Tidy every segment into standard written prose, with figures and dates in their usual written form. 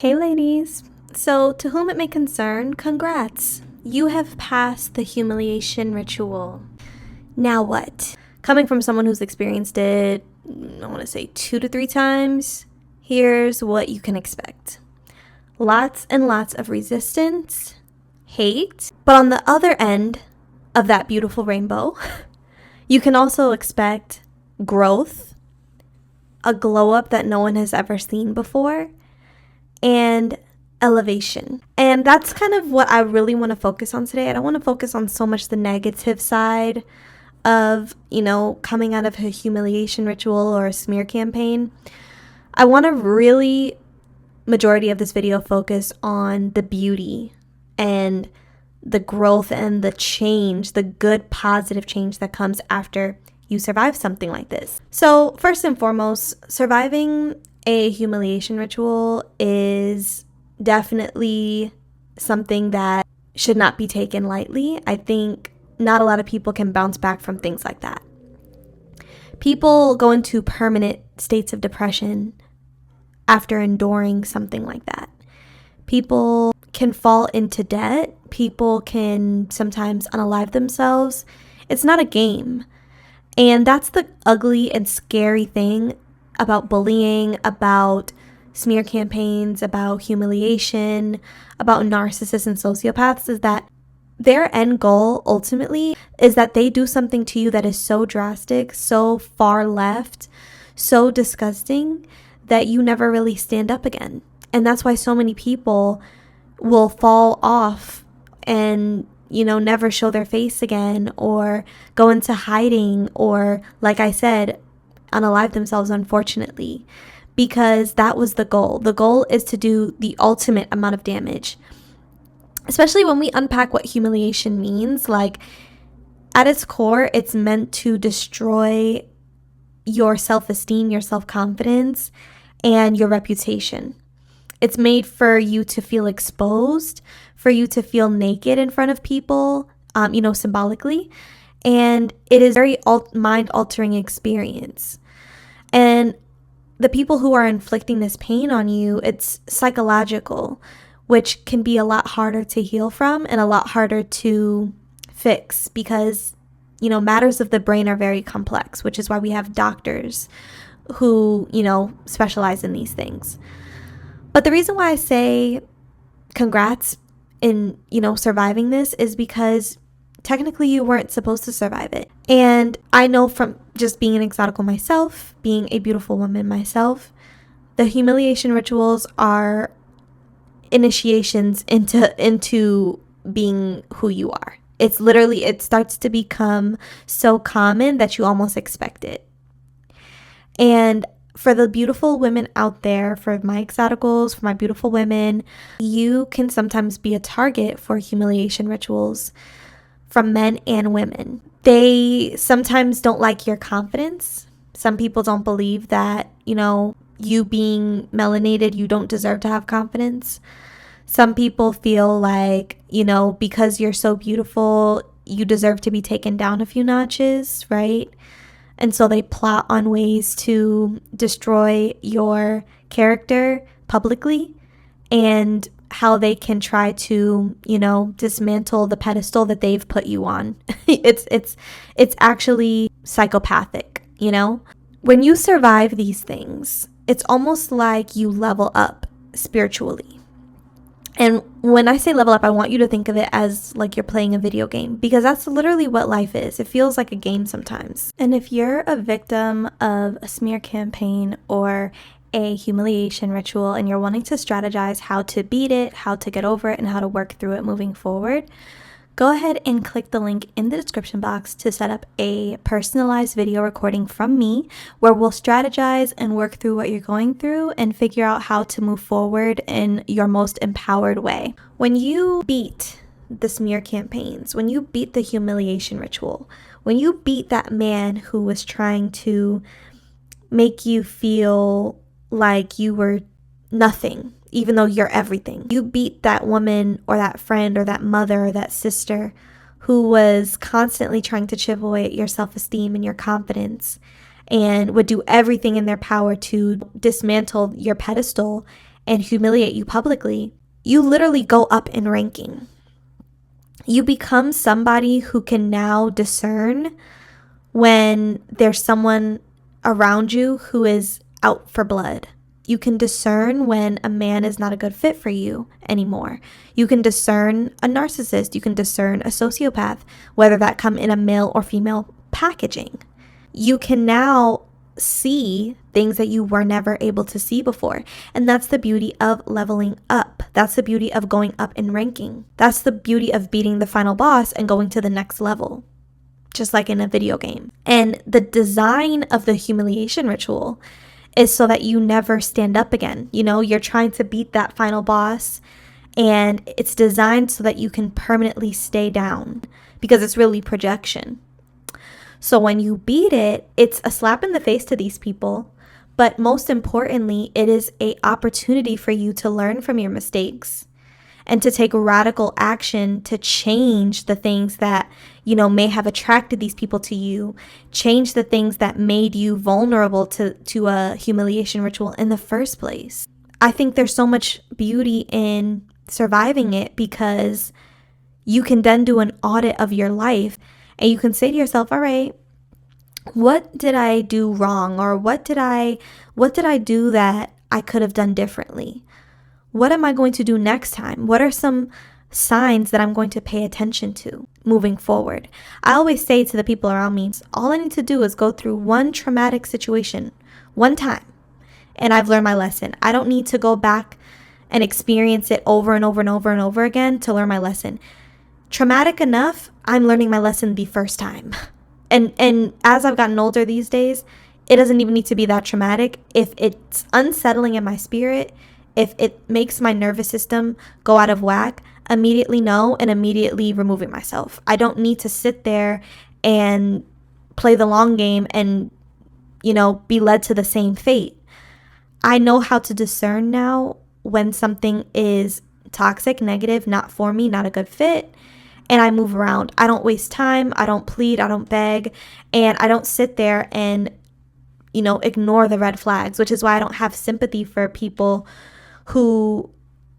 Hey ladies! So, to whom it may concern, congrats! You have passed the humiliation ritual. Now what? Coming from someone who's experienced it, I want to say 2 to 3 times, here's what you can expect. Lots and lots of resistance, hate, but on the other end of that beautiful rainbow, you can also expect growth, a glow up that no one has ever seen before, and elevation. And that's kind of what I really want to focus on today. I don't want to focus on so much the negative side of, coming out of a humiliation ritual or a smear campaign. I want to really, majority of this video, focus on the beauty and the growth and the change, the good, positive change that comes after you survive something like this. So, first and foremost, surviving a humiliation ritual is definitely something that should not be taken lightly. I think not a lot of people can bounce back from things like that. People go into permanent states of depression after enduring something like that. People can fall into debt. People can sometimes unalive themselves. It's not a game. And that's the ugly and scary thing about bullying, about smear campaigns, about humiliation, about narcissists and sociopaths, is that their end goal ultimately is that they do something to you that is so drastic, so far left, so disgusting that you never really stand up again. And that's why so many people will fall off and never show their face again, or go into hiding, or, like I said, unalive themselves, unfortunately, because that was the goal. The goal is to do the ultimate amount of damage, especially when we unpack what humiliation means. Like, at its core, it's meant to destroy your self-esteem, your self-confidence, and your reputation. It's made for you to feel exposed, for you to feel naked in front of people, symbolically. And it is a very mind-altering experience. And the people who are inflicting this pain on you, it's psychological, which can be a lot harder to heal from and a lot harder to fix because, matters of the brain are very complex, which is why we have doctors who, specialize in these things. But the reason why I say congrats in, surviving this is because technically you weren't supposed to survive it. And I know from just being an exotical myself, being a beautiful woman myself, the humiliation rituals are initiations into being who you are. It's literally, it starts to become so common that you almost expect it. And for the beautiful women out there, for my exoticals, for my beautiful women, you can sometimes be a target for humiliation rituals from men and women. They sometimes don't like your confidence. Some people don't believe that, you being melanated, you don't deserve to have confidence. Some people feel like, because you're so beautiful, you deserve to be taken down a few notches, right? And so they plot on ways to destroy your character publicly and how they can try to, dismantle the pedestal that they've put you on. It's actually psychopathic, When you survive these things, it's almost like you level up spiritually. And when I say level up, I want you to think of it as like you're playing a video game, because that's literally what life is. It feels like a game sometimes. And if you're a victim of a smear campaign or a humiliation ritual and you're wanting to strategize how to beat it, how to get over it, and how to work through it moving forward, go ahead and click the link in the description box to set up a personalized video recording from me where we'll strategize and work through what you're going through and figure out how to move forward in your most empowered way. When you beat the smear campaigns, when you beat the humiliation ritual, when you beat that man who was trying to make you feel like you were nothing, even though you're everything. You beat that woman or that friend or that mother or that sister who was constantly trying to chip away at your self-esteem and your confidence and would do everything in their power to dismantle your pedestal and humiliate you publicly, you literally go up in ranking. You become somebody who can now discern when there's someone around you who is out for blood. You can discern when a man is not a good fit for you anymore. You can discern a narcissist. You can discern a sociopath, whether that come in a male or female packaging. You can now see things that you were never able to see before. And that's the beauty of leveling up. That's the beauty of going up in ranking. That's the beauty of beating the final boss and going to the next level, just like in a video game. And the design of the humiliation ritual is so that you never stand up again. You know, you're trying to beat that final boss, and it's designed so that you can permanently stay down, because it's really projection. So when you beat it, it's a slap in the face to these people, but most importantly, it is an opportunity for you to learn from your mistakes and to take radical action to change the things that, you know, may have attracted these people to you, change the things that made you vulnerable to a humiliation ritual in the first place. I think there's so much beauty in surviving it, because you can then do an audit of your life and you can say to yourself, all right, what did I do wrong? Or what did I do that I could have done differently? What am I going to do next time? What are some signs that I'm going to pay attention to moving forward? I always say to the people around me, all I need to do is go through one traumatic situation one time, and I've learned my lesson. I don't need to go back and experience it over and over and over and over again to learn my lesson. Traumatic enough, I'm learning my lesson the first time. And as I've gotten older these days, it doesn't even need to be that traumatic. If it's unsettling in my spirit, if it makes my nervous system go out of whack, immediately no, and immediately removing myself. I don't need to sit there and play the long game and, you know, be led to the same fate. I know how to discern now when something is toxic, negative, not for me, not a good fit, and I move around. I don't waste time. I don't plead. I don't beg. And I don't sit there and, you know, ignore the red flags, which is why I don't have sympathy for people who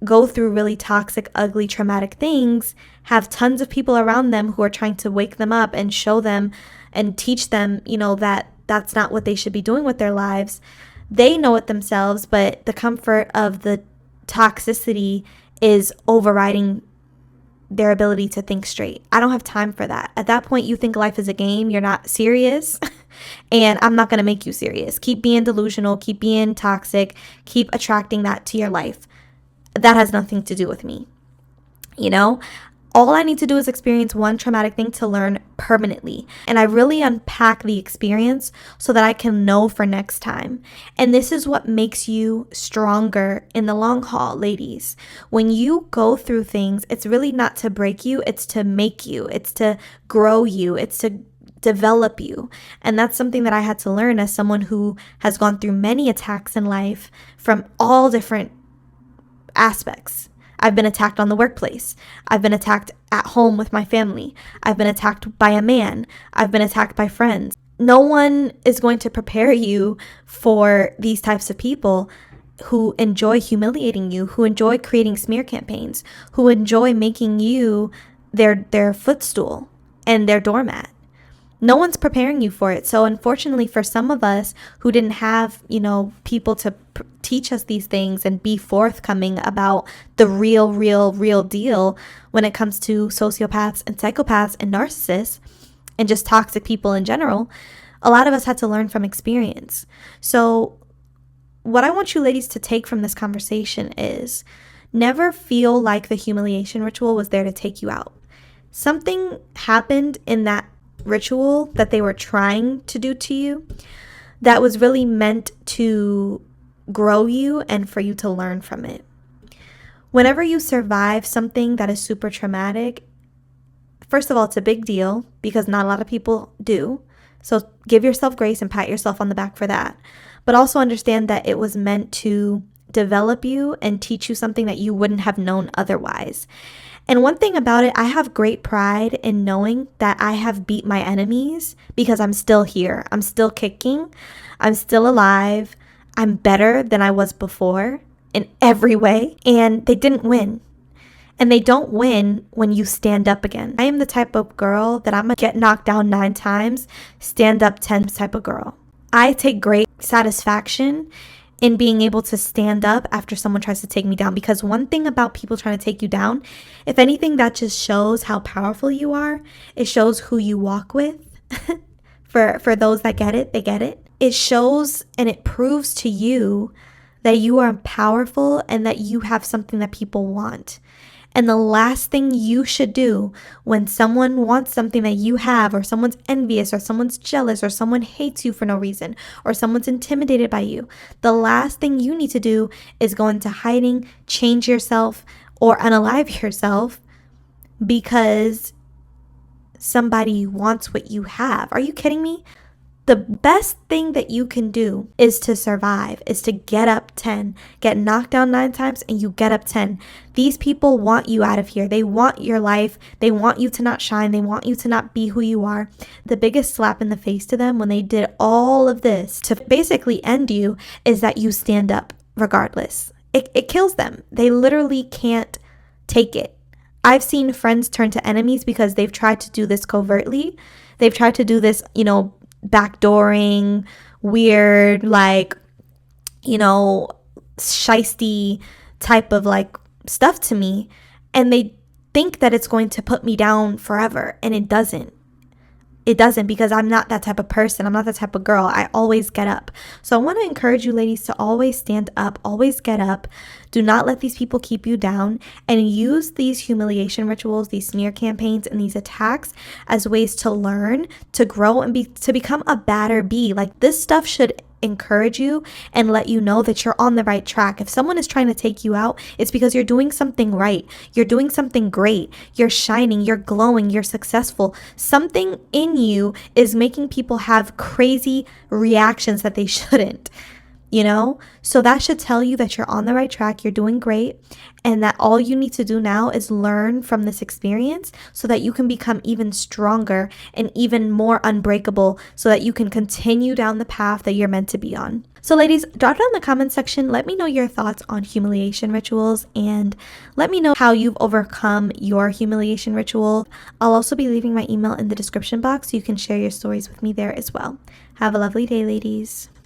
go through really toxic, ugly, traumatic things, have tons of people around them who are trying to wake them up and show them and teach them, you know, that that's not what they should be doing with their lives. They know it themselves, but the comfort of the toxicity is overriding their ability to think straight. I don't have time for that. At that point, you think life is a game. You're not serious. And I'm not going to make you serious. Keep being delusional. Keep being toxic. Keep attracting that to your life. That has nothing to do with me. You know, all I need to do is experience one traumatic thing to learn permanently. And I really unpack the experience so that I can know for next time. And this is what makes you stronger in the long haul, ladies. When you go through things, it's really not to break you. It's to make you. It's to grow you. It's to develop you. And that's something that I had to learn as someone who has gone through many attacks in life from all different aspects. I've been attacked on the workplace. I've been attacked at home with my family. I've been attacked by a man. I've been attacked by friends. No one is going to prepare you for these types of people who enjoy humiliating you, who enjoy creating smear campaigns, who enjoy making you their footstool and their doormat. No one's preparing you for it. So unfortunately for some of us who didn't have, you know, people to teach us these things and be forthcoming about the real deal when it comes to sociopaths and psychopaths and narcissists and just toxic people in general, a lot of us had to learn from experience. So what I want you ladies to take from this conversation is never feel like the humiliation ritual was there to take you out. Something happened in that ritual that they were trying to do to you that was really meant to grow you and for you to learn from it. Whenever you survive something that is super traumatic, first of all, it's a big deal because not a lot of people do. So give yourself grace and pat yourself on the back for that. But also understand that it was meant to develop you and teach you something that you wouldn't have known otherwise. And one thing about it, I have great pride in knowing that I have beat my enemies because I'm still here. I'm still kicking. I'm still alive. I'm better than I was before. in every way, and they didn't win. And they don't win when you stand up again. I am the type of girl that I'm gonna get knocked down 9 times, stand up 10 type of girl. I take great satisfaction in being able to stand up after someone tries to take me down, because one thing about people trying to take you down, if anything, that just shows how powerful you are. It shows who you walk with. For those that get it, they get it. It shows and it proves to you that you are powerful and that you have something that people want. And the last thing you should do when someone wants something that you have, or someone's envious, or someone's jealous, or someone hates you for no reason, or someone's intimidated by you, the last thing you need to do is go into hiding, change yourself, or unalive yourself because somebody wants what you have. Are you kidding me? The best thing that you can do is to survive, is to get up 10, get knocked down 9 times and you get up 10. These people want you out of here. They want your life. They want you to not shine. They want you to not be who you are. The biggest slap in the face to them when they did all of this to basically end you is that you stand up regardless. It kills them. They literally can't take it. I've seen friends turn to enemies because they've tried to do this covertly. They've tried to do this, backdooring, weird, shisty type of stuff to me. And they think that it's going to put me down forever. And it doesn't. It doesn't, because I'm not that type of person. I'm not that type of girl. I always get up. So I want to encourage you ladies to always stand up, always get up. Do not let these people keep you down, and use these humiliation rituals, these smear campaigns, and these attacks as ways to learn, to grow, and to become a badder bee. This stuff should encourage you and let you know that you're on the right track. If someone is trying to take you out, it's because you're doing something right. You're doing something great. You're shining, you're glowing, you're successful. Something in you is making people have crazy reactions that they shouldn't. So that should tell you that you're on the right track, you're doing great, and that all you need to do now is learn from this experience so that you can become even stronger and even more unbreakable, so that you can continue down the path that you're meant to be on. So ladies, drop down in the comment section. Let me know your thoughts on humiliation rituals, and let me know how you've overcome your humiliation ritual. I'll also be leaving my email in the description box so you can share your stories with me there as well. Have a lovely day, ladies.